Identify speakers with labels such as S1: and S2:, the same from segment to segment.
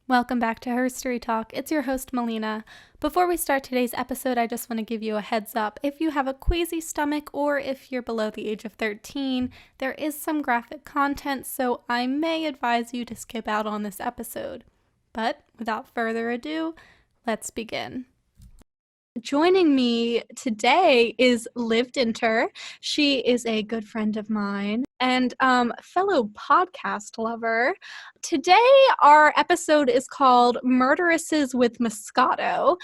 S1: Welcome back to Herstory Talk. It's your host, Melina. Before we start today's episode, I just want to give you a heads up. If you have a queasy stomach or if you're below the age of 13, there is some graphic content, so I may advise you to skip out on this episode. But without further ado, let's begin. Joining me today is Liv Dinter. She is a good friend of mine and fellow podcast lover. Today, our episode is called Murderesses with Moscato.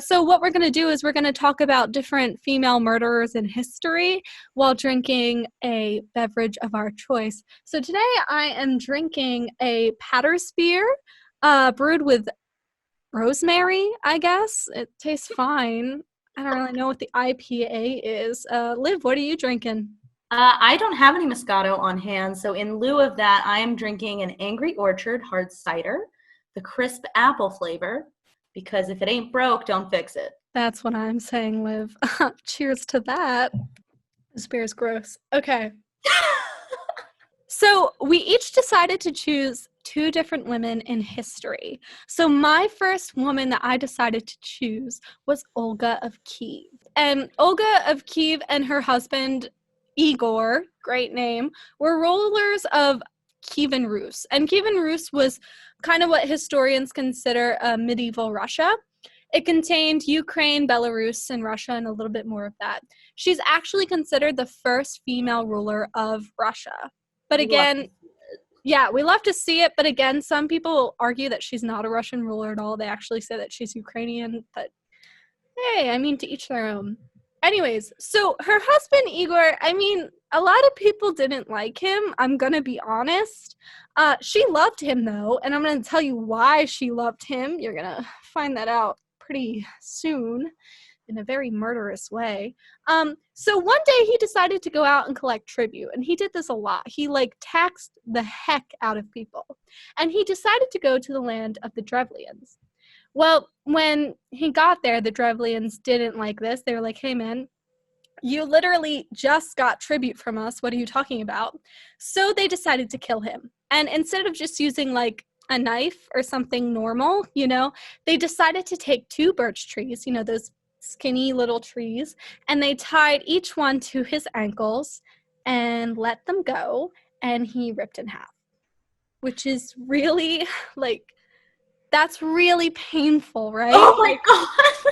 S1: So what we're going to do is we're going to talk about different female murderers in history while drinking a beverage of our choice. So today, I am drinking a Bathory brewed with rosemary, I guess. It tastes fine. I don't really know what the IPA is. Liv, what are you drinking?
S2: I don't have any Moscato on hand, so in lieu of that, I am drinking an Angry Orchard hard cider, the crisp apple flavor, because if it ain't broke, don't fix it.
S1: That's what I'm saying, Liv. Cheers to that. This beer is gross. Okay. So we each decided to choose two different women in history. So my first woman that I decided to choose was Olga of Kiev. And Olga of Kiev and her husband, Igor, great name, were rulers of Kievan Rus. And Kievan Rus was kind of what historians consider medieval Russia. It contained Ukraine, Belarus, and Russia, and a little bit more of that. She's actually considered the first female ruler of Russia. But again, yeah, we love to see it. But again, some people argue that she's not a Russian ruler at all. They actually say that she's Ukrainian. But hey, I mean, to each their own. Anyways, so her husband, Igor, I mean, a lot of people didn't like him. I'm going to be honest. She loved him, though. And I'm going to tell you why she loved him. You're going to find that out pretty soon in a very murderous way. So one day he decided to go out and collect tribute, and he did this a lot. He taxed the heck out of people, and he decided to go to the land of the Drevlians. Well, when he got there, the Drevlians didn't like this. They were like, hey man, you literally just got tribute from us. What are you talking about? So they decided to kill him. And instead of just using a knife or something normal, they decided to take two birch trees, those skinny little trees, and they tied each one to his ankles and let them go, and he ripped in half, which is really that's really painful, right?
S2: Oh my god,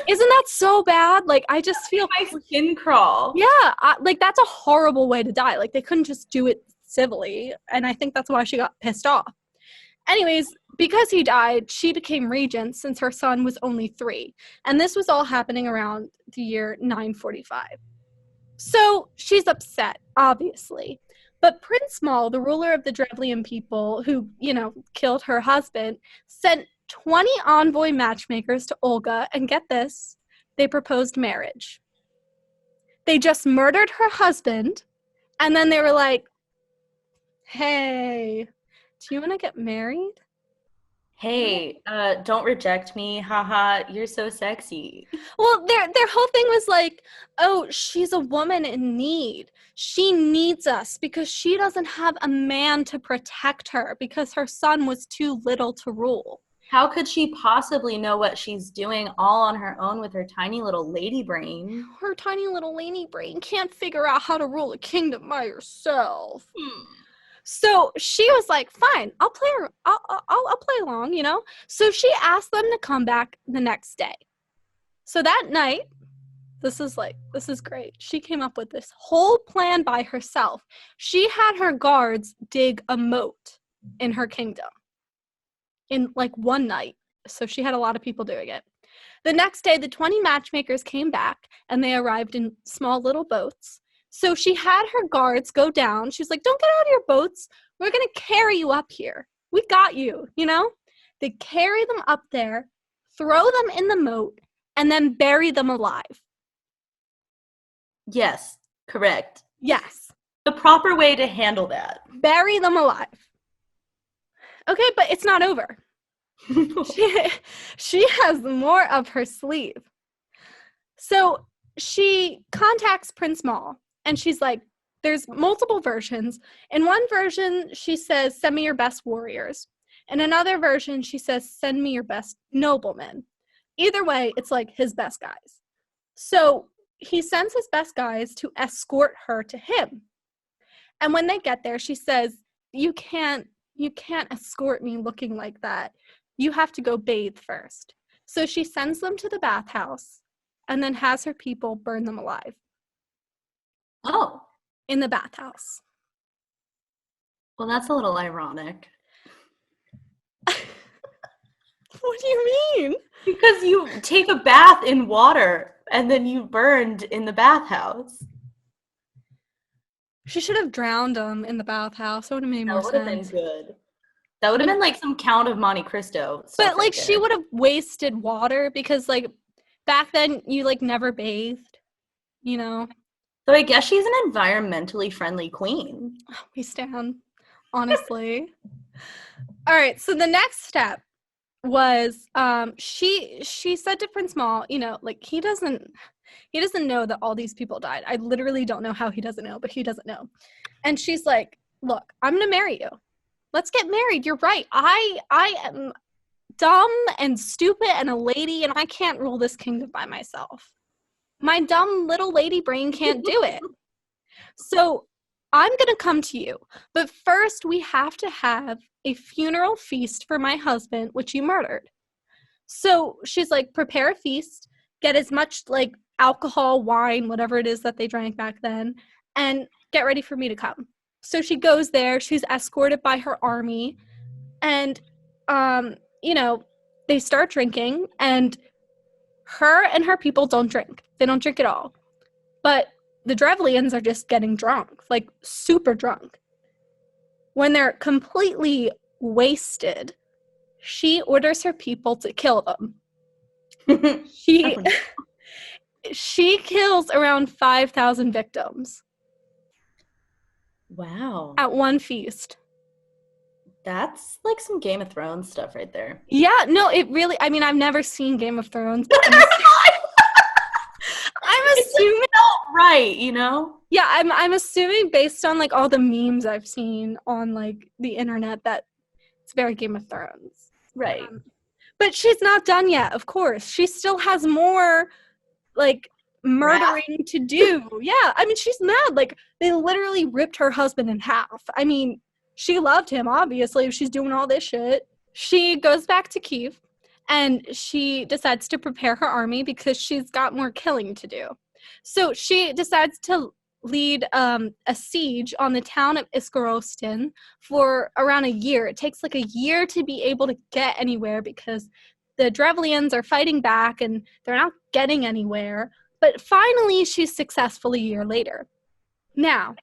S1: isn't that so bad? I just feel
S2: my skin crawl.
S1: Yeah, that's a horrible way to die. They couldn't just do it civilly, and I think that's why she got pissed off. Anyways, because he died, she became regent since her son was only 3. And this was all happening around the year 945. So she's upset, obviously. But Prince Mal, the ruler of the Drevlian people who, killed her husband, sent 20 envoy matchmakers to Olga, and get this, they proposed marriage. They just murdered her husband, and then they were like, hey, do you want to get married?
S2: Hey, don't reject me. Haha, you're so sexy.
S1: Well, their whole thing was oh, she's a woman in need. She needs us because she doesn't have a man to protect her because her son was too little to rule.
S2: How could she possibly know what she's doing all on her own with her tiny little lady brain?
S1: Her tiny little lady brain can't figure out how to rule a kingdom by herself. So she was like, fine, I'll play along, So she asked them to come back the next day. So that night, this is great. She came up with this whole plan by herself. She had her guards dig a moat in her kingdom in one night. So she had a lot of people doing it. The next day, the 20 matchmakers came back and they arrived in small little boats. So she had her guards go down. She was like, don't get out of your boats. We're going to carry you up here. We got you, They carry them up there, throw them in the moat, and then bury them alive.
S2: Yes, correct.
S1: Yes.
S2: The proper way to handle that.
S1: Bury them alive. Okay, but it's not over. She has more up her sleeve. So she contacts Prince Mal, and she's like, there's multiple versions. In one version, she says, send me your best warriors. In another version, she says, send me your best noblemen. Either way, it's like his best guys. So he sends his best guys to escort her to him. And when they get there, she says, you can't escort me looking like that. You have to go bathe first. So she sends them to the bathhouse and then has her people burn them alive.
S2: Oh.
S1: In the bathhouse.
S2: Well, that's a little ironic.
S1: What do you mean?
S2: Because you take a bath in water and then you burned in the bathhouse.
S1: She should have drowned him in the bathhouse. That would have made more sense.
S2: That would have been good. That would have been like some Count of Monte Cristo stuff.
S1: But like she would have wasted water because like back then you like never bathed, you know?
S2: So I guess she's an environmentally friendly queen.
S1: We stand, honestly. All right, so the next step was she said to Prince Maul, you know, like he doesn't know that all these people died. I literally don't know how he doesn't know, but he doesn't know. And she's like, look, I'm gonna marry you. Let's get married. You're right. I am dumb and stupid and a lady, and I can't rule this kingdom by myself. My dumb little lady brain can't do it. So I'm going to come to you. But first, we have to have a funeral feast for my husband, which you murdered. So she's like, prepare a feast, get as much like alcohol, wine, whatever it is that they drank back then, and get ready for me to come. So she goes there. She's escorted by her army. And, you know, they start drinking. And her and her people don't drink. They don't drink at all. But the Drevlians are just getting drunk, like super drunk. When they're completely wasted, she orders her people to kill them. She kills around 5,000 victims.
S2: Wow.
S1: At one feast.
S2: That's like some Game of Thrones stuff right there.
S1: Yeah, no, it really, I mean, I've never seen Game of Thrones. I'm assuming
S2: not right, you know?
S1: Yeah, I'm assuming based on like all the memes I've seen on like the internet that it's very Game of Thrones.
S2: Right.
S1: But she's not done yet, of course. She still has more like murdering to do. Yeah, I mean, she's mad. Like they literally ripped her husband in half. I mean, she loved him, obviously, if she's doing all this shit. She goes back to Kiev and she decides to prepare her army because she's got more killing to do. So she decides to lead a siege on the town of Iskorostin for around a year. It takes like a year to be able to get anywhere because the Drevlians are fighting back and they're not getting anywhere. But finally, she's successful a year later. Now,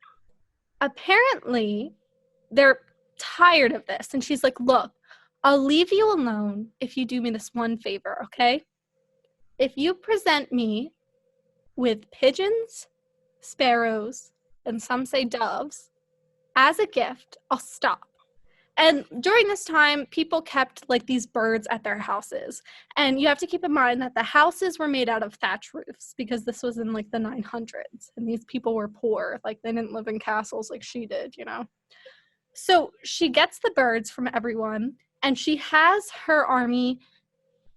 S1: apparently, they're tired of this. And she's like, look, I'll leave you alone if you do me this one favor, okay? If you present me with pigeons, sparrows, and some say doves, as a gift, I'll stop. And during this time, people kept like these birds at their houses. And you have to keep in mind that the houses were made out of thatch roofs because this was in like the 900s. And these people were poor. Like they didn't live in castles like she did, you know? So she gets the birds from everyone and she has her army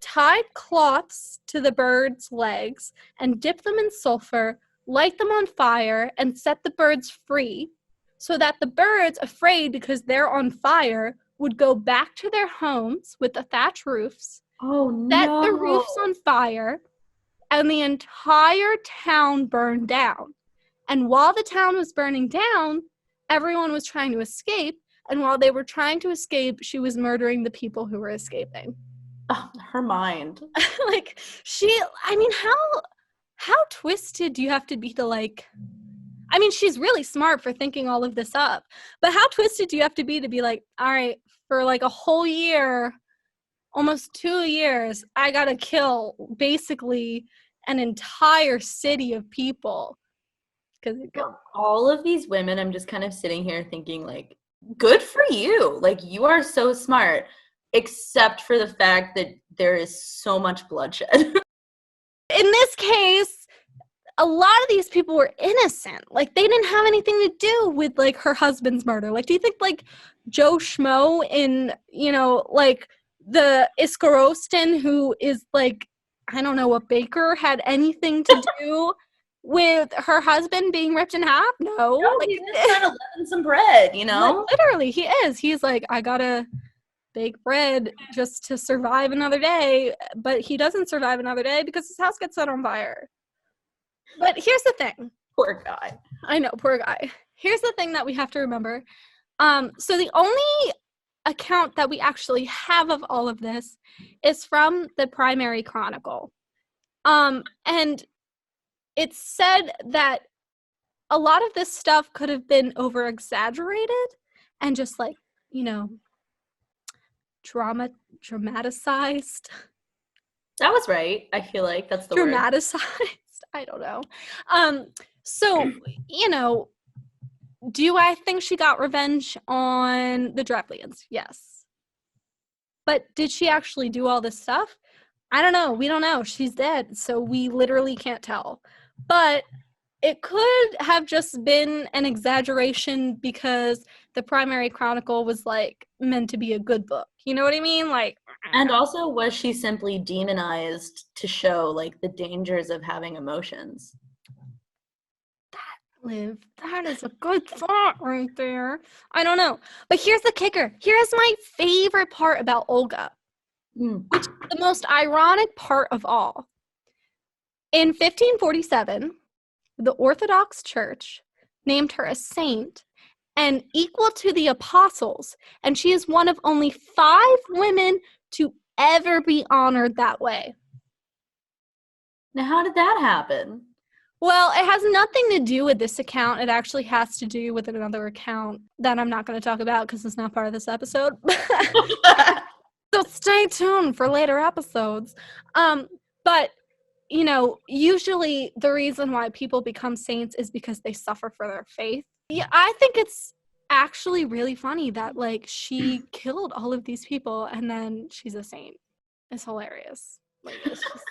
S1: tie cloths to the birds' legs and dip them in sulfur, light them on fire, and set the birds free so that the birds, afraid because they're on fire, would go back to their homes with the thatch roofs, set the roofs on fire, and the entire town burned down. And while the town was burning down, everyone was trying to escape, and while they were trying to escape, she was murdering the people who were escaping.
S2: Oh, her mind.
S1: Like, I mean, how twisted do you have to be to, like, I mean, she's really smart for thinking all of this up, but how twisted do you have to be like, all right, for like a whole year, almost 2 years, I gotta kill basically an entire city of people.
S2: All of these women, I'm just kind of sitting here thinking, like, good for you. Like, you are so smart, except for the fact that there is so much bloodshed.
S1: In this case, a lot of these people were innocent. Like, they didn't have anything to do with, like, her husband's murder. Like, do you think, like, Joe Schmo in, you know, like, the Iskarostin, who is, like, I don't know, a baker, had anything to do with her husband being ripped in half? No. Like,
S2: he's just trying to leaven some bread, you know?
S1: Literally, he is. He's like, I gotta bake bread just to survive another day. But he doesn't survive another day because his house gets set on fire. But here's the thing.
S2: Poor guy.
S1: I know, poor guy. Here's the thing that we have to remember. So the only account that we actually have of all of this is from the Primary Chronicle. And it's said that a lot of this stuff could have been over-exaggerated and just, like, you know, dramatized.
S2: That was right. I feel like that's the
S1: Dramatized. I don't know. So, you know, do I think she got revenge on the Drevlians? Yes. But did she actually do all this stuff? I don't know. We don't know. She's dead, so we literally can't tell. But it could have just been an exaggeration because the Primary Chronicle was, like, meant to be a good book. You know what I mean? Like,
S2: And also, was she simply demonized to show, like, the dangers of having emotions?
S1: Liv, that is a good thought right there. I don't know. But here's the kicker. Here's my favorite part about Olga, which is the most ironic part of all. In 1547, the Orthodox Church named her a saint and equal to the apostles, and she is one of only 5 women to ever be honored that way.
S2: Now, how did that happen?
S1: Well, it has nothing to do with this account. It actually has to do with another account that I'm not going to talk about because it's not part of this episode. So stay tuned for later episodes. But, you know, usually the reason why people become saints is because they suffer for their faith. Yeah, I think it's actually really funny that, like, she killed all of these people and then she's a saint. It's hilarious. Like, it's just...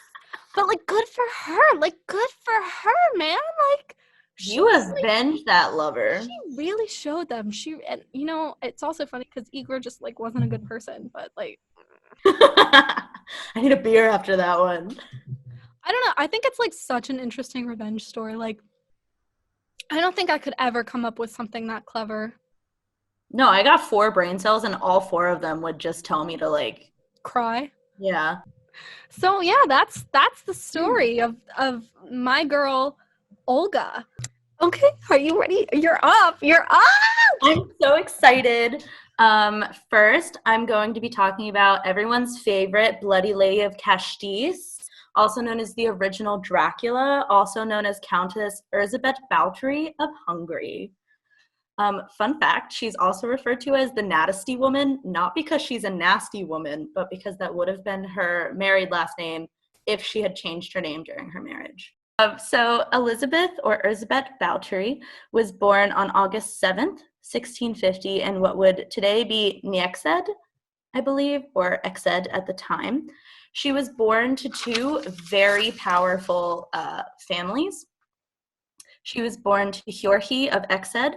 S1: But, like, good for her. Like, good for her, man. Like,
S2: You avenged that lover.
S1: She really showed them. And, you know, it's also funny because Igor just, like, wasn't a good person. But, like...
S2: I need a beer after that one.
S1: I don't know. I think it's, like, such an interesting revenge story. Like, I don't think I could ever come up with something that clever.
S2: No, I got 4 brain cells, and all 4 of them would just tell me to, like...
S1: Cry.
S2: Yeah.
S1: So, yeah, that's the story of my girl, Olga. Okay, are you ready? You're up.
S2: I'm so excited. First, I'm going to be talking about everyone's favorite Bloody Lady of Castile, also known as the original Dracula, also known as Countess Erzsébet Bathory of Hungary. Fun fact, she's also referred to as the Nasty Woman, not because she's a nasty woman, but because that would have been her married last name if she had changed her name during her marriage. So Elizabeth, or Erzsébet Bathory, was born on August 7th, 1650, in what would today be Niexed, I believe, or Exed at the time. She was born to 2 very powerful families. She was born to Hjorhi of Exed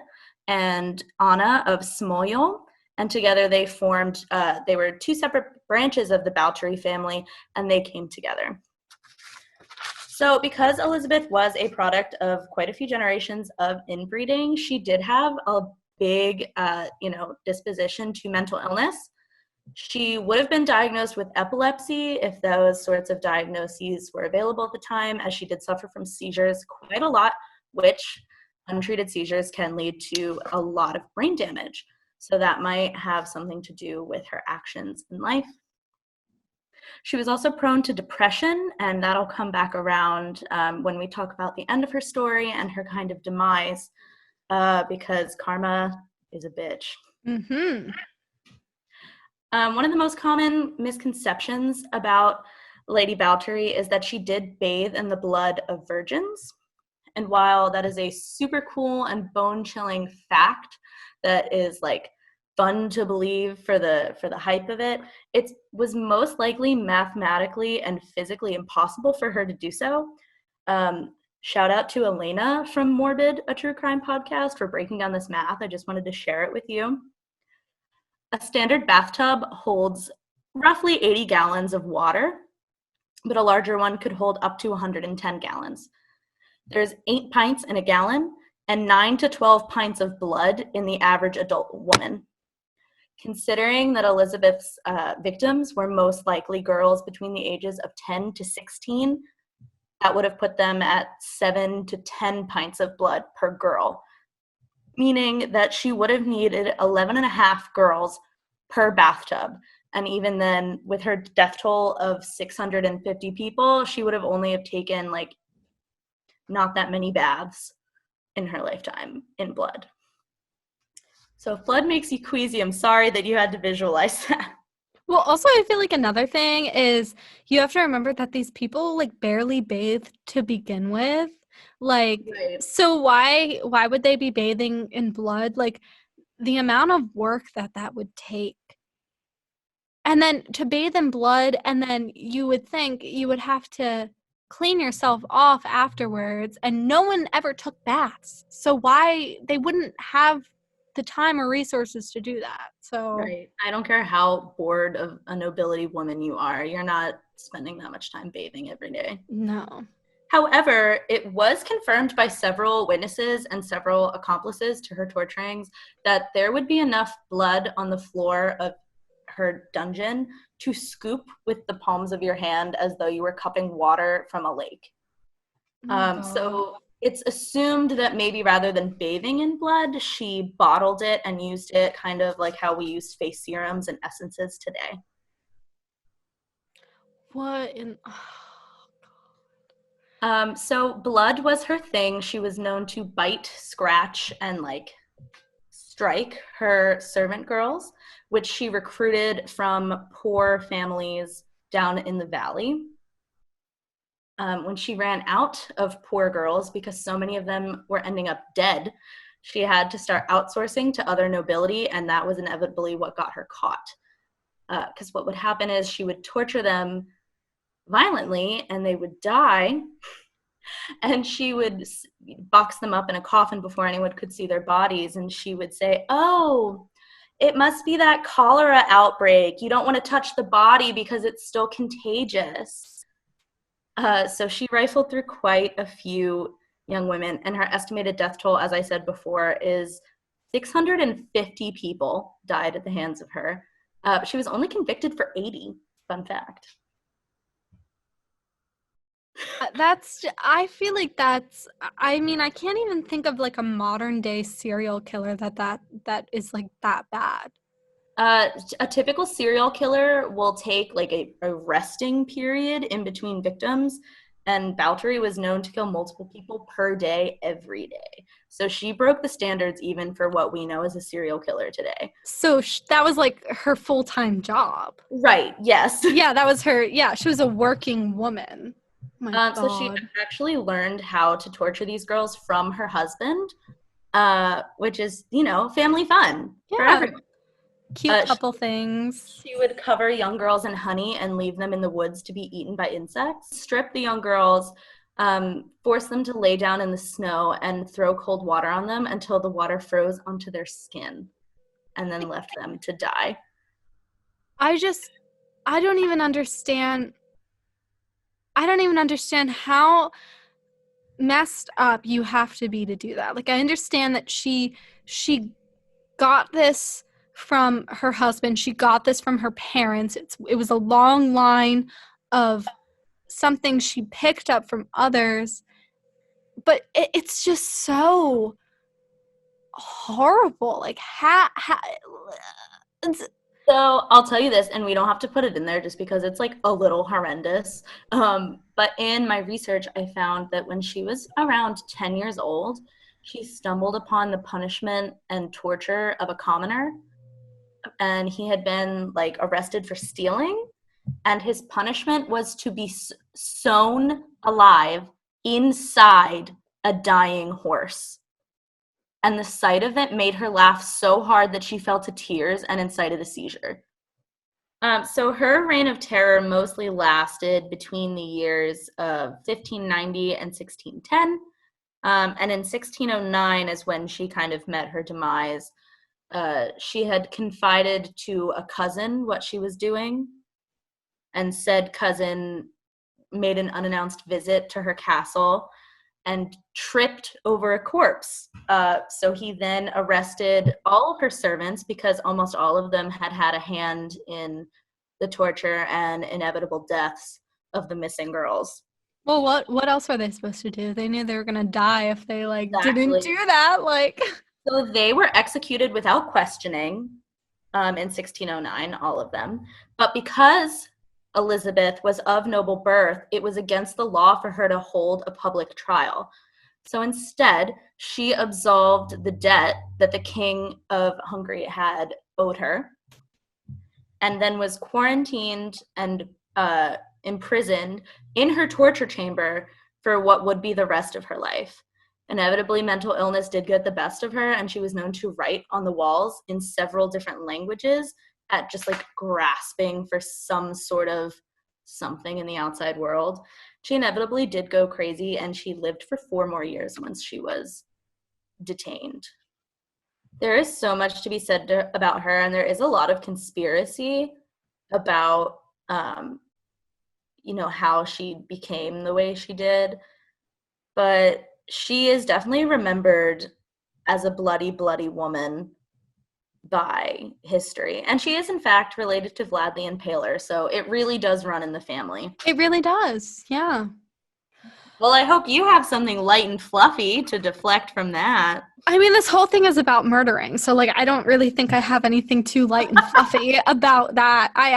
S2: and Anna of Smoljol, and together they formed, they were 2 separate branches of the Bathory family, and they came together. So because Elizabeth was a product of quite a few generations of inbreeding, she did have a big, disposition to mental illness. She would have been diagnosed with epilepsy if those sorts of diagnoses were available at the time, as she did suffer from seizures quite a lot, which untreated seizures can lead to a lot of brain damage. So that might have something to do with her actions in life. She was also prone to depression, and that'll come back around when we talk about the end of her story and her kind of demise, because karma is a bitch.
S1: Mm-hmm.
S2: One of the most common misconceptions about Lady Bathory is that she did bathe in the blood of virgins. And while that is a super cool and bone-chilling fact that is, like, fun to believe for the hype of it, it was most likely mathematically and physically impossible for her to do so. Shout out to Elena from Morbid, a true crime podcast, for breaking down this math. I just wanted to share it with you. A standard bathtub holds roughly 80 gallons of water, but a larger one could hold up to 110 gallons. There's 8 pints in a gallon and 9 to 12 pints of blood in the average adult woman. Considering that Elizabeth's victims were most likely girls between the ages of 10 to 16, that would have put them at 7 to 10 pints of blood per girl, meaning that she would have needed 11 and a half girls per bathtub. And even then, with her death toll of 650 people, she would have only have taken like not that many baths in her lifetime in blood. So if blood makes you queasy, I'm sorry that you had to visualize that.
S1: Well, also, I feel like another thing is you have to remember that these people like barely bathe to begin with. Like,
S2: Right.
S1: so why would they be bathing in blood? Like, the amount of work that would take. And then to bathe in blood, and then you would think you would have to clean yourself off afterwards, and no one ever took baths. So why they wouldn't have the time or resources to do that. So
S2: Right. I don't care how bored of a nobility woman you are, you're not spending that much time bathing every day.
S1: no.
S2: However, it was confirmed by several witnesses and several accomplices to her torturings that there would be enough blood on the floor of her dungeon to scoop with the palms of your hand as though you were cupping water from a lake. So it's assumed that maybe rather than bathing in blood, she bottled it and used it kind of like how we use face serums and essences today.
S1: What in
S2: So blood was her thing. She was known to bite, scratch, and like strike her servant girls, which she recruited from poor families down in the valley. When she ran out of poor girls, because so many of them were ending up dead, she had to start outsourcing to other nobility, and that was inevitably what got her caught. Because what would happen is she would torture them violently, and they would die, and she would box them up in a coffin before anyone could see their bodies, and she would say, "Oh, it must be that cholera outbreak. You don't want to touch the body because it's still contagious." So she rifled through quite a few young women, and her estimated death toll, as I said before, is 650 people died at the hands of her. But she was only convicted for 80. Fun fact.
S1: I feel like I mean, I can't even think of like a modern day serial killer that is like that bad.
S2: A typical serial killer will take like a resting period in between victims, and Bathory was known to kill multiple people per day every day. So she broke the standards even for what we know as a serial killer today.
S1: So that was like her full-time job.
S2: Right, yes.
S1: Yeah, that was her. Yeah, she was a working woman. My God.
S2: So she actually learned how to torture these girls from her husband, which is, family fun for everyone.
S1: Cute couple things.
S2: She would cover young girls in honey and leave them in the woods to be eaten by insects, strip the young girls, force them to lay down in the snow, and throw cold water on them until the water froze onto their skin, and then left them to die.
S1: I don't even understand how messed up you have to be to do that. Like, I understand that she got this from her husband. She got this from her parents. It was a long line of something she picked up from others. But it's just so horrible. Like,
S2: So I'll tell you this, and we don't have to put it in there just because it's like a little horrendous. But in my research, I found that when she was around 10 years old, she stumbled upon the punishment and torture of a commoner, and he had been like arrested for stealing, and his punishment was to be sewn alive inside a dying horse. And the sight of it made her laugh so hard that she fell to tears and incited a seizure. So her reign of terror mostly lasted between the years of 1590 and 1610. And in 1609 is when she kind of met her demise. She had confided to a cousin what she was doing, and said cousin made an unannounced visit to her castle and tripped over a corpse. So he then arrested all of her servants because almost all of them had had a hand in the torture and inevitable deaths of the missing girls.
S1: Well, what else are they supposed to do? They knew they were gonna die if they didn't
S2: Exactly.
S1: do that.
S2: So they were executed without questioning in 1609, all of them. But because Elizabeth was of noble birth, it was against the law for her to hold a public trial. So instead, she absolved the debt that the King of Hungary had owed her, and then was quarantined and imprisoned in her torture chamber for what would be the rest of her life. Inevitably, mental illness did get the best of her, and she was known to write on the walls in several different languages at just grasping for some sort of something in the outside world. She inevitably did go crazy, and she lived for 4 more years once she was detained. There is so much to be said about her, and there is a lot of conspiracy about how she became the way she did. But she is definitely remembered as a bloody, bloody woman by history. And she is, in fact, related to Vlad the Impaler, so it really does run in the family.
S1: It really does, yeah.
S2: Well, I hope you have something light and fluffy to deflect from that.
S1: I mean, this whole thing is about murdering, so I don't really think I have anything too light and fluffy about that. I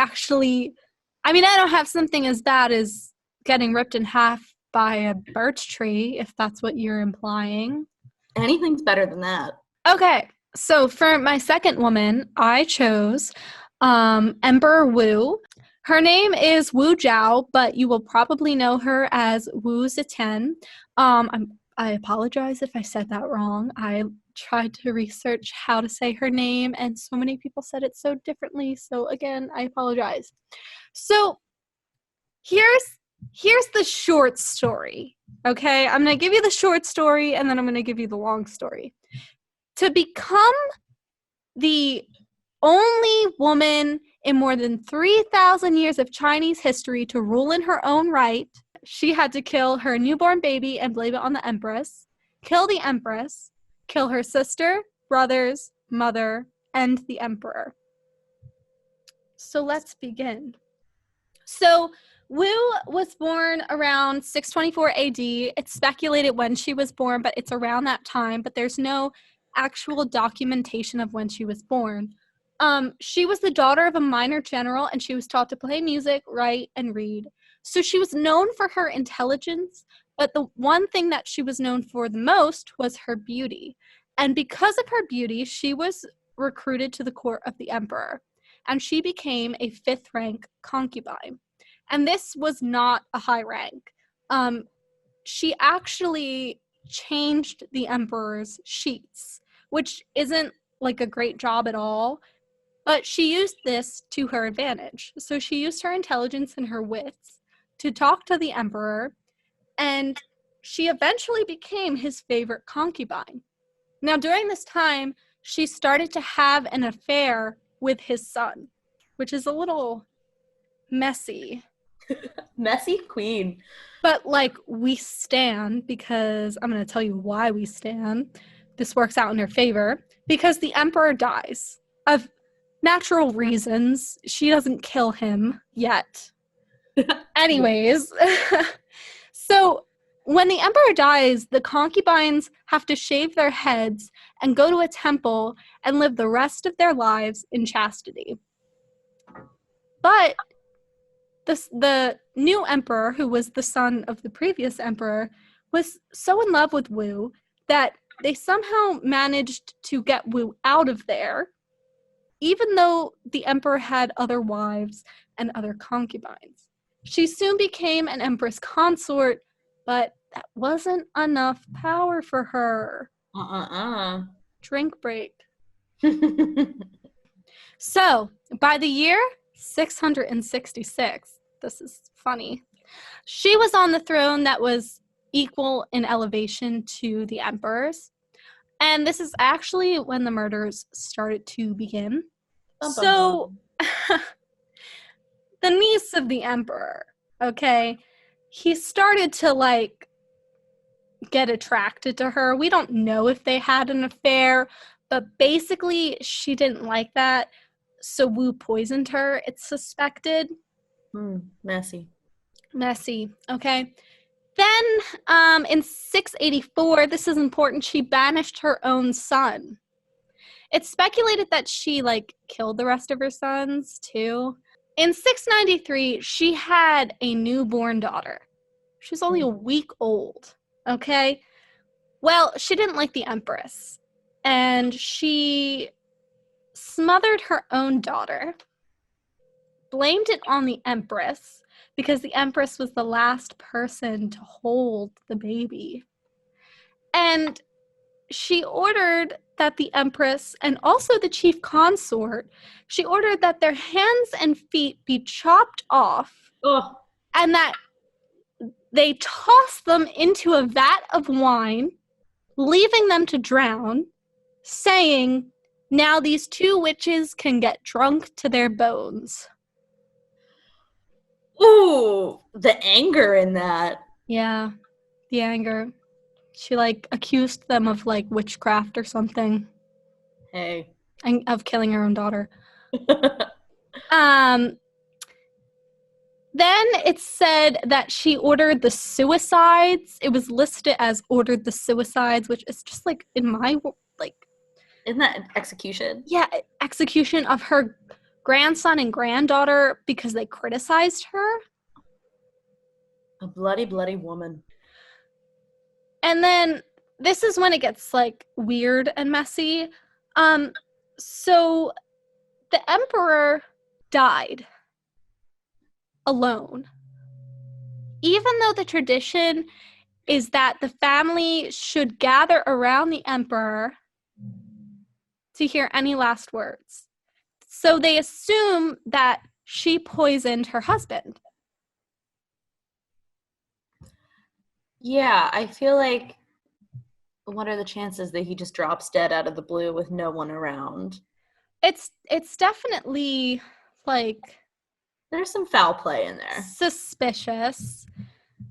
S1: don't have something as bad as getting ripped in half by a birch tree, if that's what you're implying.
S2: Anything's better than that.
S1: Okay, so for my second woman, I chose Emperor Wu. Her name is Wu Zhao, but you will probably know her as Wu Zetian. I apologize if I said that wrong. I tried to research how to say her name, and so many people said it so differently. So again, I apologize. So here's the short story. Okay, I'm gonna give you the short story, and then I'm gonna give you the long story. To become the only woman in more than 3,000 years of Chinese history to rule in her own right, she had to kill her newborn baby and blame it on the Empress, kill the Empress, kill her sister, brothers, mother, and the Emperor. So let's begin. So Wu was born around 624 AD. It's speculated when she was born, but it's around that time, but there's no actual documentation of when she was born. She was the daughter of a minor general, and she was taught to play music, write, and read. So she was known for her intelligence, but the one thing that she was known for the most was her beauty. And because of her beauty, she was recruited to the court of the emperor, and she became a 5th rank concubine. And this was not a high rank. She actually changed the emperor's sheets, which isn't a great job at all. But she used this to her advantage. So she used her intelligence and her wits to talk to the emperor, and she eventually became his favorite concubine. Now, during this time, she started to have an affair with his son, which is a little messy.
S2: Messy queen.
S1: But we stand, because I'm going to tell you why we stand. This works out in her favor because the emperor dies of natural reasons. She doesn't kill him yet. Anyways, so when the emperor dies, the concubines have to shave their heads and go to a temple and live the rest of their lives in chastity. But the new emperor, who was the son of the previous emperor, was so in love with Wu that they somehow managed to get Wu out of there, even though the emperor had other wives and other concubines. She soon became an empress consort, but that wasn't enough power for her. Drink break. So, by the year 666. This is funny. She was on the throne that was equal in elevation to the emperor's. And this is actually when the murders started to begin.
S2: Bum, bum,
S1: So,
S2: bum.
S1: the niece of the emperor, okay, he started to like get attracted to her. We don't know if they had an affair, but basically she didn't like that. So Wu poisoned her, it's suspected.
S2: Messy.
S1: Messy, okay. Then in 684, this is important, she banished her own son. It's speculated that she like killed the rest of her sons too. In 693, she had a newborn daughter. She was only a week old, okay? Well, she didn't like the empress, and she smothered her own daughter, blamed it on the empress, because the empress was the last person to hold the baby. And she ordered that the empress and also the chief consort, she ordered that their hands and feet be chopped off.
S2: Oh.
S1: And that they toss them into a vat of wine, leaving them to drown, saying, "Now these two witches can get drunk to their bones."
S2: Ooh, the anger in that.
S1: Yeah, the anger. She like accused them of like witchcraft or something.
S2: Hey.
S1: And of killing her own daughter. Then it's said that she ordered the suicides. It was listed as ordered the suicides, which is just like in my like.
S2: Isn't that an execution?
S1: Yeah, execution of her grandson and granddaughter because they criticized her.
S2: A bloody, bloody woman.
S1: And then this is when it gets like weird and messy. So the emperor died alone. Even though the tradition is that the family should gather around the emperor to hear any last words. So they assume that she poisoned her husband.
S2: Yeah, I feel like what are the chances that he just drops dead out of the blue with no one around?
S1: It's definitely like
S2: There's some foul play in there.
S1: suspicious.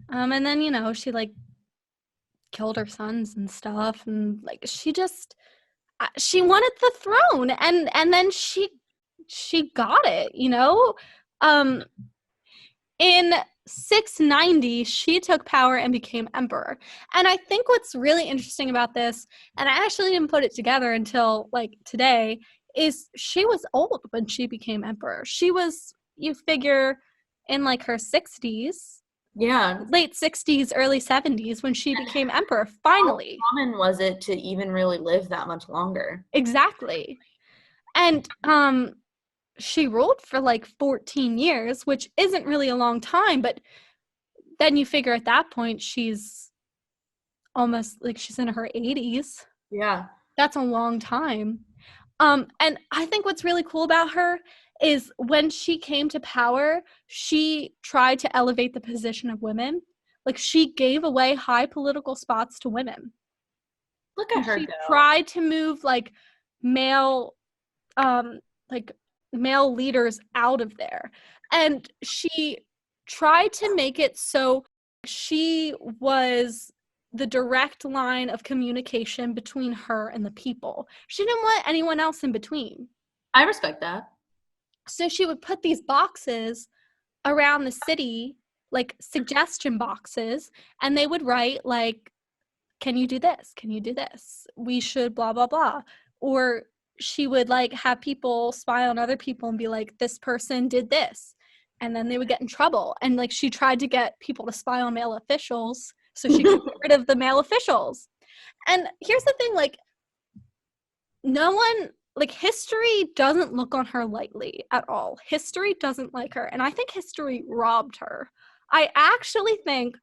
S1: And then, you know, she like killed her sons and stuff, and like she wanted the throne, and then she got it, you know. In 690, she took power and became emperor. And I think what's really interesting about this, and I actually didn't put it together until like today, is she was old when she became emperor. She was, you figure, in like her 60s.
S2: Yeah.
S1: Late 60s, early 70s when she became emperor, finally.
S2: How common was it to even really live that much longer?
S1: Exactly. And she ruled for like 14 years, which isn't really a long time, but then you figure at that point she's almost like she's in her 80s.
S2: Yeah.
S1: That's a long time. And I think what's really cool about her is when she came to power, she tried to elevate the position of women. Like she gave away high political spots to women.
S2: Look at her
S1: She
S2: go.
S1: tried to move like male like male leaders out of there. And she tried to make it so she was the direct line of communication between her and the people. She didn't want anyone else in between.
S2: I respect that.
S1: So she would put these boxes around the city, like suggestion boxes, and they would write like, "Can you do this? Can you do this? We should blah, blah, blah." Or she would like have people spy on other people and be like, "This person did this." And then they would get in trouble. And like she tried to get people to spy on male officials so she could get rid of the male officials. And here's the thing, like, no one, like, history doesn't look on her lightly at all. History doesn't like her. And I think history robbed her. I actually think,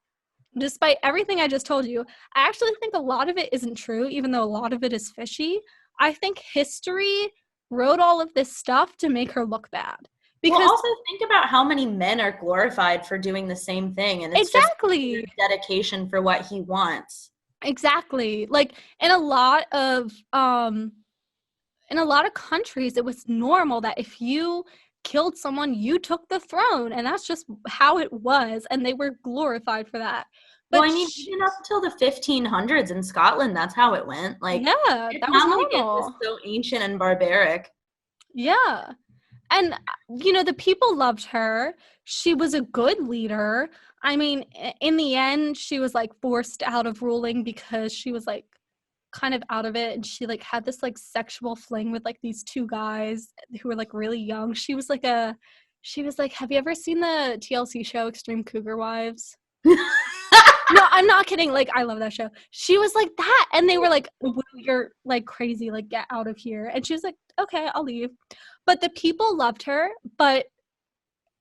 S1: despite everything I just told you, I actually think a lot of it isn't true, even though a lot of it is fishy. I think history wrote all of this stuff to make her look bad.
S2: Well,
S1: because
S2: also think about how many men are glorified for doing the same thing, and it's just
S1: exactly,
S2: dedication for what he wants.
S1: exactly. Like in a lot of countries, it was normal that if you killed someone, you took the throne, and that's just how it was, and they were glorified for that.
S2: Well,
S1: But
S2: I mean, even up until the 1500s in Scotland, that's how it went. Like,
S1: yeah,
S2: it's
S1: that was
S2: not like it was
S1: normal.
S2: so ancient and barbaric.
S1: Yeah. And, the people loved her. She was a good leader. I mean, in the end, she was like forced out of ruling because she was like kind of out of it. And she like had this like sexual fling with like these two guys who were like really young. She was like, have you ever seen the TLC show Extreme Cougar Wives? No, I'm not kidding. Like, I love that show. She was like that. And they were like, you're like crazy. Like, get out of here. And she was like, okay, I'll leave. But the people loved her, but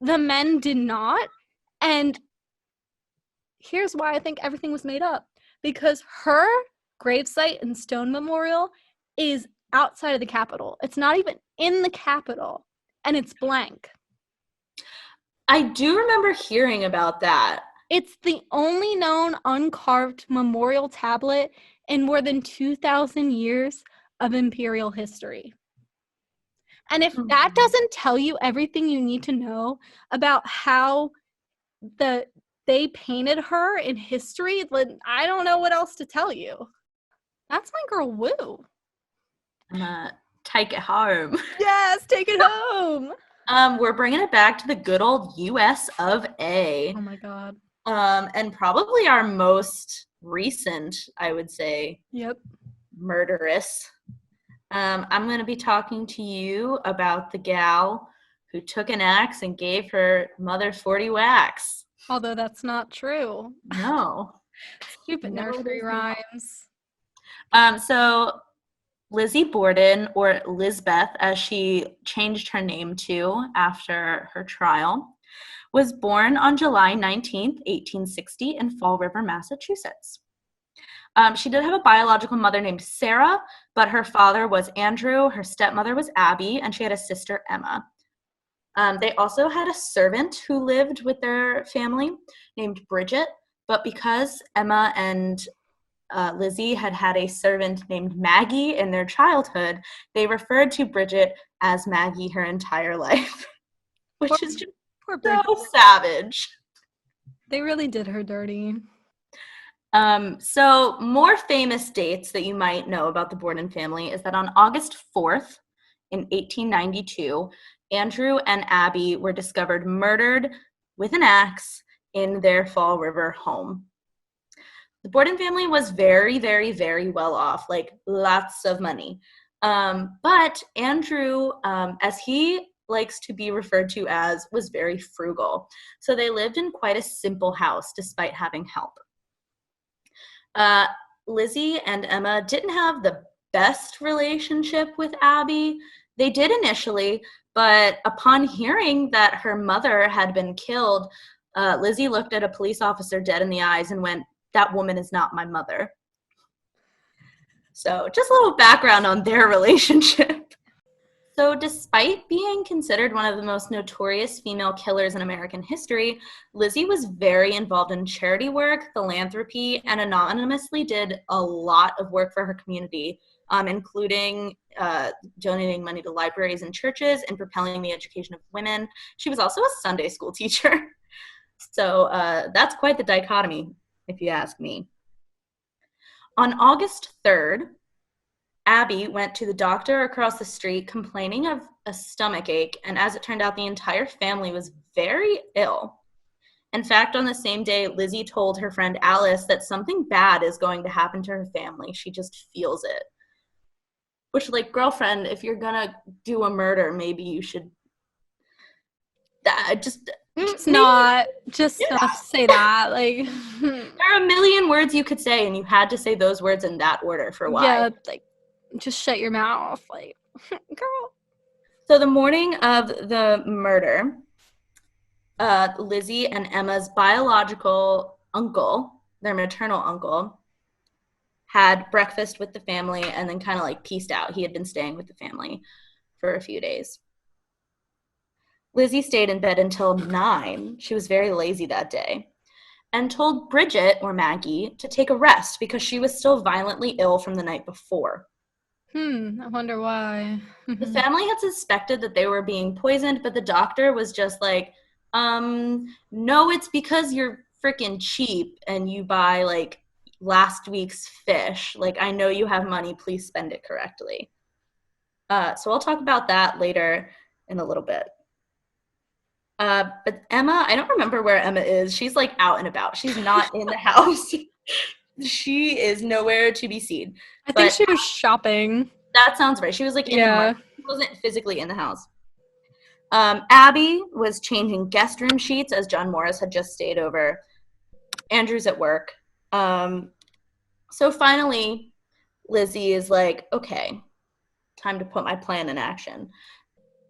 S1: the men did not. And here's why I think everything was made up. Because her gravesite and stone memorial is outside of the Capitol. It's not even in the Capitol. And it's blank.
S2: I do remember hearing about that.
S1: It's the only known uncarved memorial tablet in more than 2,000 years of imperial history. And if that doesn't tell you everything you need to know about how they painted her in history, then I don't know what else to tell you. That's my girl Woo.
S2: Take it home.
S1: Yes, take it home.
S2: We're bringing it back to the good old US of A.
S1: Oh my God.
S2: And probably our most recent, I would say,
S1: Yep.
S2: murderess. I'm going to be talking to you about the gal who took an axe and gave her mother 40 whacks.
S1: Although that's not true.
S2: No.
S1: Stupid
S2: No, it
S1: nursery
S2: is not.
S1: rhymes.
S2: So Lizzie Borden, or Lizbeth, as she changed her name to after her trial, was born on July 19th, 1860 in Fall River, Massachusetts. She did have a biological mother named Sarah, but her father was Andrew, her stepmother was Abby, and she had a sister, Emma. They also had a servant who lived with their family named Bridget, but because Emma and Lizzie had had a servant named Maggie in their childhood, they referred to Bridget as Maggie her entire life, which is just
S1: Poor
S2: so
S1: Bridget.
S2: savage.
S1: They really did her dirty.
S2: So more famous dates that you might know about the Borden family is that on August 4th in 1892, Andrew and Abby were discovered murdered with an axe in their Fall River home. The Borden family was very, very, very well off, like lots of money. But Andrew, as he likes to be referred to as, was very frugal. So they lived in quite a simple house despite having help. Lizzie and Emma didn't have the best relationship with Abby. They did initially, but upon hearing that her mother had been killed, Lizzie looked at a police officer dead in the eyes and went, "That woman is not my mother." So just a little background on their relationship. So despite being considered one of the most notorious female killers in American history, Lizzie was very involved in charity work, philanthropy, and anonymously did a lot of work for her community, including donating money to libraries and churches and propelling the education of women. She was also a Sunday school teacher. So that's quite the dichotomy, if you ask me. On August 3rd, Abby went to the doctor across the street complaining of a stomach ache, and as it turned out, the entire family was very ill. In fact, on the same day, Lizzie told her friend Alice that something bad is going to happen to her family. She just feels it. Which, like, girlfriend, if you're gonna do a murder, maybe you should
S1: Not say that. Like,
S2: there are a million words you could say, and you had to say those words in that order for why.
S1: yeah, like, just shut your mouth, like, girl.
S2: So the morning of the murder, Lizzie and Emma's biological uncle, their maternal uncle, had breakfast with the family and then kind of like peaced out. He had been staying with the family for a few days. Lizzie stayed in bed until 9. She was very lazy that day. And told Bridget, or Maggie, to take a rest because she was still violently ill from the night before.
S1: I wonder why.
S2: The family had suspected that they were being poisoned, but the doctor was just like, no, it's because you're freaking cheap and you buy like last week's fish. Like, I know you have money, please spend it correctly. So I'll talk about that later in a little bit. But Emma, I don't remember where Emma is. She's like out and about. She's not in the house. She is nowhere to be seen.
S1: I think she was shopping.
S2: That sounds right. She was like in the
S1: Yeah.
S2: market. She wasn't physically in the house. Abby was changing guest room sheets as John Morris had just stayed over. Andrew's at work. So finally, Lizzie is like, okay, time to put my plan in action,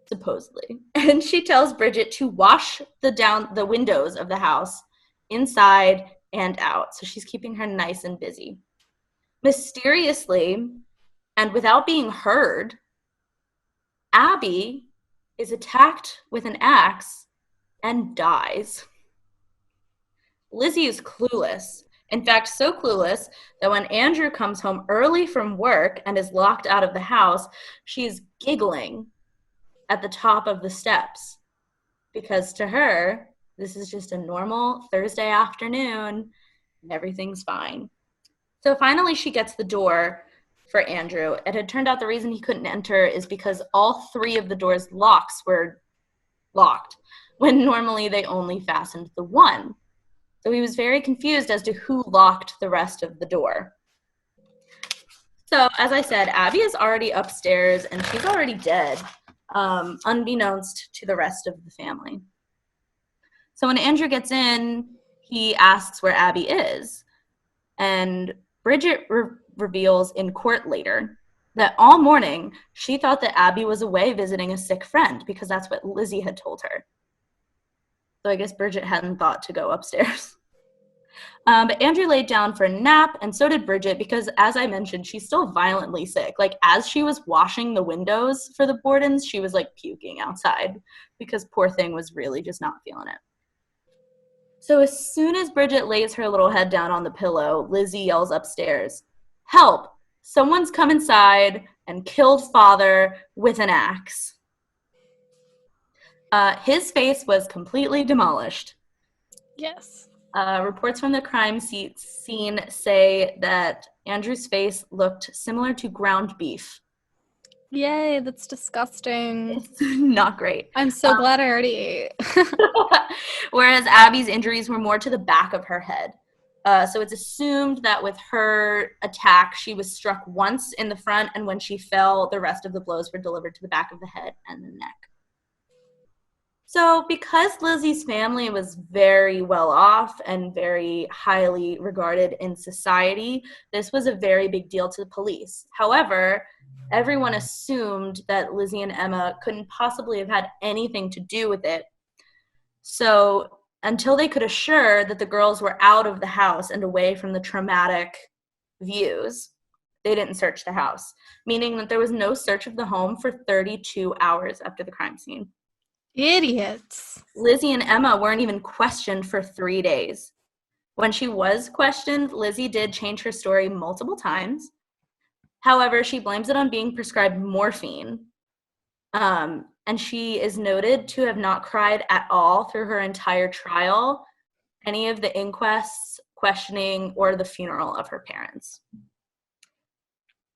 S2: supposedly. And she tells Bridget to wash the windows of the house inside and out. So she's keeping her nice and busy. Mysteriously, and without being heard, Abby is attacked with an axe and dies. Lizzie is clueless. In fact, so clueless that when Andrew comes home early from work and is locked out of the house, she's giggling at the top of the steps because to her, this is just a normal Thursday afternoon and everything's fine. So finally she gets the door for Andrew. It had turned out the reason he couldn't enter is because all 3 of the door's locks were locked, when normally they only fastened the one. So he was very confused as to who locked the rest of the door. So, as I said, Abby is already upstairs and she's already dead, unbeknownst to the rest of the family. So when Andrew gets in, he asks where Abby is. And Bridget reveals in court later that all morning she thought that Abby was away visiting a sick friend because that's what Lizzie had told her. So I guess Bridget hadn't thought to go upstairs. But Andrew laid down for a nap, and so did Bridget because, as I mentioned, she's still violently sick. Like, as she was washing the windows for the Bordens, she was, like, puking outside because poor thing was really just not feeling it. So as soon as Bridget lays her little head down on the pillow, Lizzie yells upstairs, "Help! Someone's come inside and killed Father with an axe." His face was completely demolished.
S1: Yes.
S2: Reports from the crime scene say that Andrew's face looked similar to ground beef.
S1: Yay, that's disgusting.
S2: It's not great.
S1: I'm so glad I already ate.
S2: Whereas Abby's injuries were more to the back of her head. So it's assumed that with her attack, she was struck once in the front, and when she fell, the rest of the blows were delivered to the back of the head and the neck. So because Lizzie's family was very well off and very highly regarded in society, this was a very big deal to the police. However, everyone assumed that Lizzie and Emma couldn't possibly have had anything to do with it. So until they could assure that the girls were out of the house and away from the traumatic views, they didn't search the house, meaning that there was no search of the home for 32 hours after the crime scene.
S1: Idiots.
S2: Lizzie and Emma weren't even questioned for 3 days. When she was questioned, Lizzie did change her story multiple times. However, she blames it on being prescribed morphine. And she is noted to have not cried at all through her entire trial, any of the inquests, questioning, or the funeral of her parents.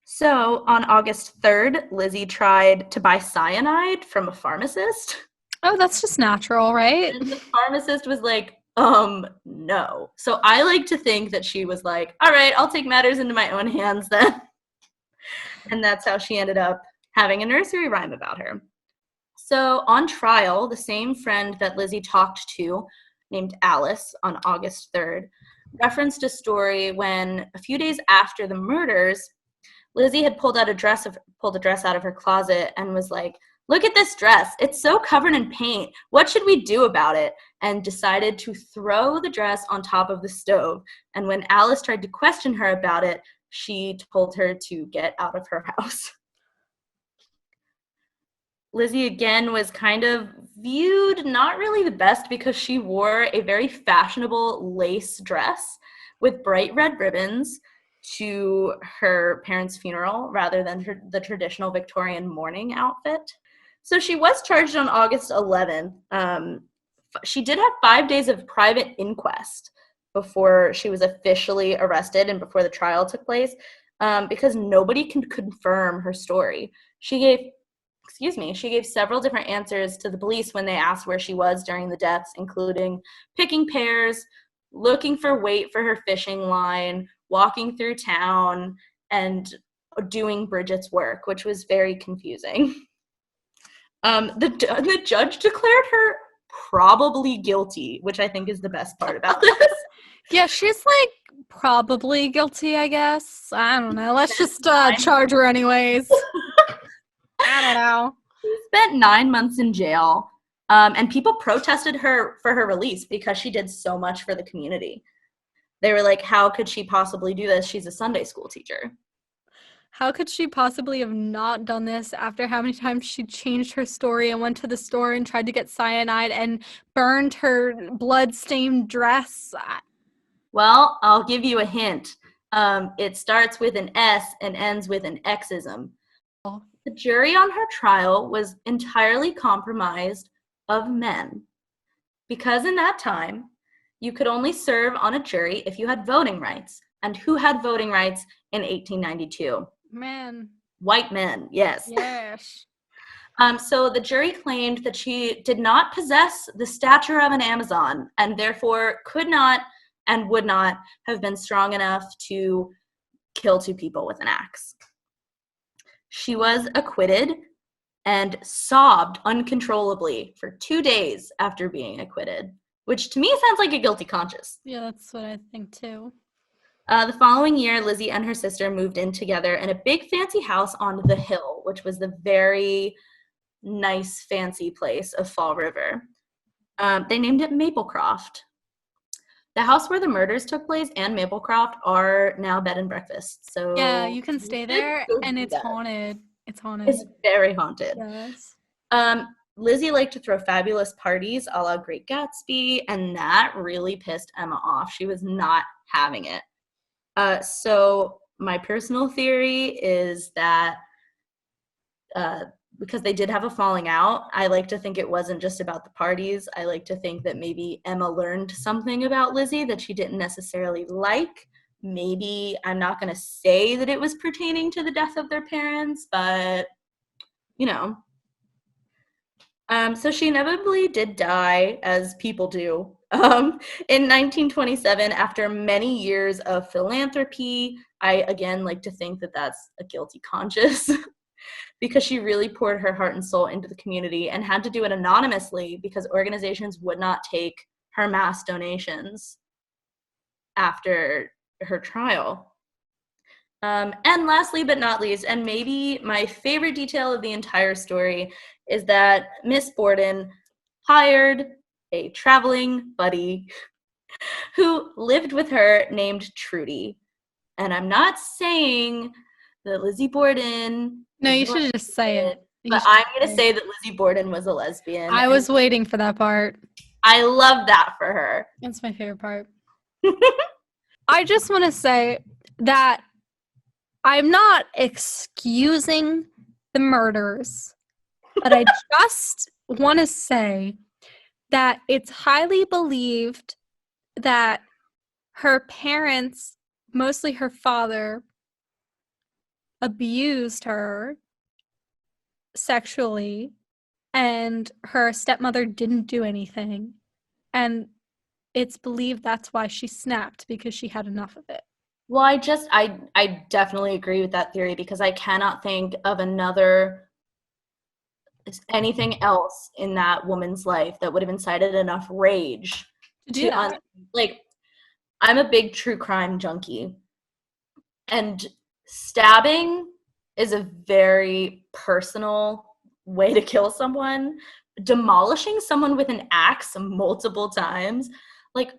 S2: So on August 3rd, Lizzie tried to buy cyanide from a pharmacist.
S1: Oh, that's just natural, right?
S2: And the pharmacist was like, no. So I like to think that she was like, all right, I'll take matters into my own hands then. And that's how she ended up having a nursery rhyme about her. So on trial, the same friend that Lizzie talked to, named Alice, on August 3rd, referenced a story when, a few days after the murders, Lizzie had pulled a dress out of her closet and was like, "Look at this dress. It's so covered in paint. What should we do about it?" And decided to throw the dress on top of the stove. And when Alice tried to question her about it, she told her to get out of her house. Lizzie, again, was kind of viewed not really the best because she wore a very fashionable lace dress with bright red ribbons to her parents' funeral rather than the traditional Victorian mourning outfit. So she was charged on August 11th. She did have 5 days of private inquest before she was officially arrested and before the trial took place, because nobody can confirm her story. She gave several different answers to the police when they asked where she was during the deaths, including picking pears, looking for weight for her fishing line, walking through town, and doing Bridget's work, which was very confusing. The judge declared her probably guilty, which I think is the best part about this.
S1: Yeah, she's like probably guilty, I guess. I don't know. Let's just charge her anyways. I don't know.
S2: She spent 9 months in jail, and people protested her for her release because she did so much for the community. They were like, how could she possibly do this? She's a Sunday school teacher.
S1: How could she possibly have not done this after how many times she changed her story and went to the store and tried to get cyanide and burned her blood-stained dress?
S2: Well, I'll give you a hint. It starts with an S and ends with an Xism. The jury on her trial was entirely comprised of men, because in that time, you could only serve on a jury if you had voting rights. And who had voting rights in 1892?
S1: Man.
S2: White men, yes.
S1: Yes.
S2: So the jury claimed that she did not possess the stature of an Amazon and therefore could not and would not have been strong enough to kill 2 people with an axe. She was acquitted and sobbed uncontrollably for 2 days after being acquitted, which to me sounds like a guilty conscience.
S1: Yeah, that's what I think too.
S2: The following year, Lizzie and her sister moved in together in a big fancy house on the Hill, which was the very nice fancy place of Fall River. They named it Maplecroft. The house where the murders took place and Maplecroft are now bed and breakfast. So
S1: yeah, you can stay there, and it's haunted. It's haunted.
S2: It's very haunted.
S1: Yes.
S2: Lizzie liked to throw fabulous parties a la Great Gatsby, and that really pissed Emma off. She was not having it. So my personal theory is that because they did have a falling out, I like to think it wasn't just about the parties. I like to think that maybe Emma learned something about Lizzie that she didn't necessarily like. Maybe, I'm not going to say that it was pertaining to the death of their parents, but, you know. So she inevitably did die, as people do, in 1927, after many years of philanthropy. I, again, like to think that that's a guilty conscience because she really poured her heart and soul into the community and had to do it anonymously because organizations would not take her mass donations after her trial. And lastly but not least, and maybe my favorite detail of the entire story, is that Miss Borden hired a traveling buddy who lived with her named Trudy. And I'm not saying that Lizzie Borden...
S1: No, you should just say it.
S2: But I'm going to say that Lizzie Borden was a lesbian.
S1: I was waiting for that part.
S2: I love that for her.
S1: That's my favorite part. I just want to say that I'm not excusing the murders, but I just want to say that it's highly believed that her parents, mostly her father, abused her sexually, and her stepmother didn't do anything. And it's believed that's why she snapped, because she had enough of it.
S2: Well, I definitely agree with that theory because I cannot think of anything else in that woman's life that would have incited enough rage
S1: to do that.
S2: Like, I'm a big true crime junkie, and stabbing is a very personal way to kill someone. Demolishing someone with an axe multiple times, like,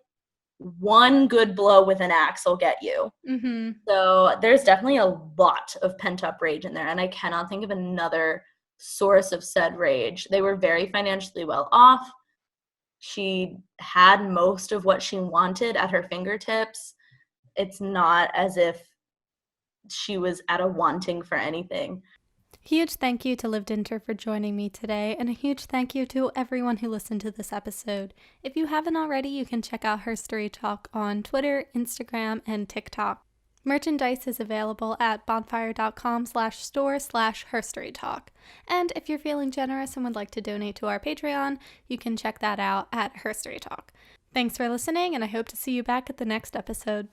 S2: one good blow with an axe will get you.
S1: Mm-hmm.
S2: So there's definitely a lot of pent-up rage in there, and I cannot think of another source of said rage. They were very financially well off. She had most of what she wanted at her fingertips. It's not as if she was at a wanting for anything.
S1: Huge thank you to Liv Dinter for joining me today, and a huge thank you to everyone who listened to this episode. If you haven't already, you can check out Herstory Talk on Twitter, Instagram, and TikTok. Merchandise is available at bonfire.com/store/herstorytalk. And if you're feeling generous and would like to donate to our Patreon, you can check that out at Herstory Talk. Thanks for listening, and I hope to see you back at the next episode.